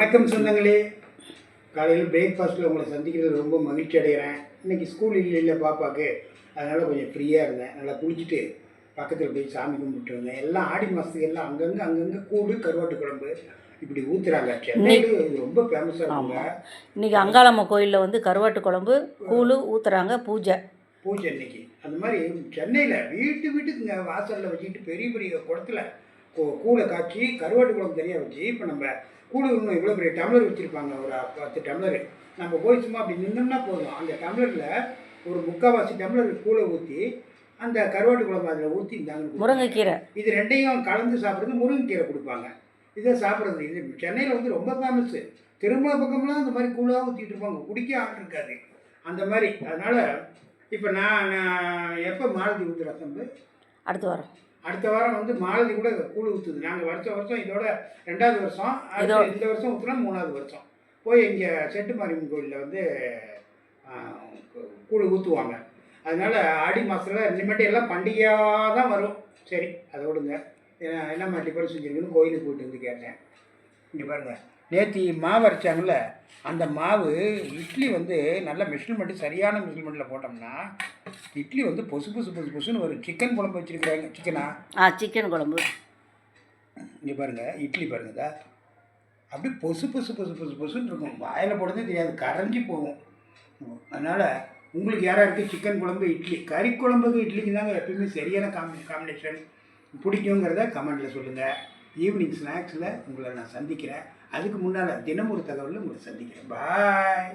வணக்கம் சொந்தங்களே. காலையில் பிரேக்ஃபாஸ்ட்டில் உங்களை சந்திக்கிறது ரொம்ப மகிழ்ச்சி அடைகிறேன். இன்றைக்கி ஸ்கூல் இல்லை பாப்பாவுக்கு, அதனால் கொஞ்சம் ஃப்ரீயாக இருந்தேன். நல்லா குளிச்சுட்டு பக்கத்தில் போய் சாமி கும்பிட்டு வந்தேன். எல்லாம் ஆடி மாதத்துக்கு எல்லாம் அங்கங்கே கூடு கருவாட்டு குழம்பு இப்படி ஊற்றுறாங்க. சென்னையில் இது ரொம்ப ஃபேமஸாக இருக்குங்க. இன்றைக்கி அங்காளம்மன் கோயிலில் வந்து கருவாட்டு குழம்பு கூழு ஊற்றுறாங்க. பூஜை இன்றைக்கி அந்த மாதிரி சென்னையில் வீட்டுக்குங்க வாசலில் வச்சுக்கிட்டு பெரிய பெரிய குடத்தில் கூழை காய்ச்சி கருவாட்டு குழம்பு தனியாக வச்சு, இப்போ நம்ம கூழு இன்னும் இவ்வளோ பெரிய டம்ளர் வச்சுருப்பாங்க, ஒரு 10 டம்ளரு. நம்ம போய் சும்மா அப்படி நின்னோம்னா போதும், அந்த டம்ளரில் ஒரு 3/4 டம்ளர் கூழை ஊற்றி அந்த கருவாட்டு குழம்பு அதில் ஊற்றி இருந்தாங்க. முருங்கைக்கீரை இது ரெண்டையும் கலந்து சாப்பிட்றது முருங்கைக்கீரை கொடுப்பாங்க. இதை சாப்பிட்றது இது சென்னையில் வந்து ரொம்ப ஃபேமஸ்ஸு. திருமண பக்கம்லாம் அந்த மாதிரி கூழாக ஊற்றிட்டு இருப்பாங்க, குடிக்க ஆள் இருக்காது அந்த மாதிரி. அதனால் இப்போ நான் எப்போ மாலதி ஊற்றுறேன் சம்பு, அடுத்த வாரம் வந்து மாலதி கூட கூழ் ஊற்றுது. நாங்கள் வருஷம் இதோட 2வது வருஷம், இந்த வருஷம் ஊற்றுனா 3வது வருஷம் போய் இங்கே செட்டு மாரியம்மன் கோயிலில் வந்து கூழ் ஊற்றுவாங்க. அதனால் ஆடி மாதத்தில் இனிமேட்டு எல்லாம் பண்டிகையாக தான் வரும். சரி, அதோடுங்க என்ன மாட்டி பண்ணி செஞ்சுருக்குன்னு கோயிலுக்கு போயிட்டு வந்து கேட்டேன். இங்கே பாருங்கள், நேற்று மாவு அரைச்சாங்கல்ல, அந்த மாவு இட்லி வந்து நல்லா மெஷர்மெண்ட்டு சரியான மெஷர்மெண்ட்டில் போட்டோம்னா இட்லி வந்து பொசுன்னு வரும். சிக்கன் குழம்பு வச்சுருக்குறாங்க. சிக்கன் குழம்பு இங்கே பாருங்கள், இட்லி பாருங்கதா அப்படியே பொசுன்னு இருக்கும். வாயில் போடுறதே தெரியாது, கரைஞ்சி போகும். அதனால் உங்களுக்கு யாராருக்கு சிக்கன் குழம்பு இட்லி, கறி குழம்புக்கு இட்லிக்கு தாங்க எப்பயுமே சரியான காம்பினேஷன் பிடிக்குங்கிறத கமெண்டில் சொல்லுங்கள். ஈவினிங் ஸ்நாக்ஸில் உங்களை நான் சந்திக்கிறேன். அதுக்கு முன்னால் தினம் ஒரு தகவலில் உங்களை சந்திக்கிறேன். பாய்.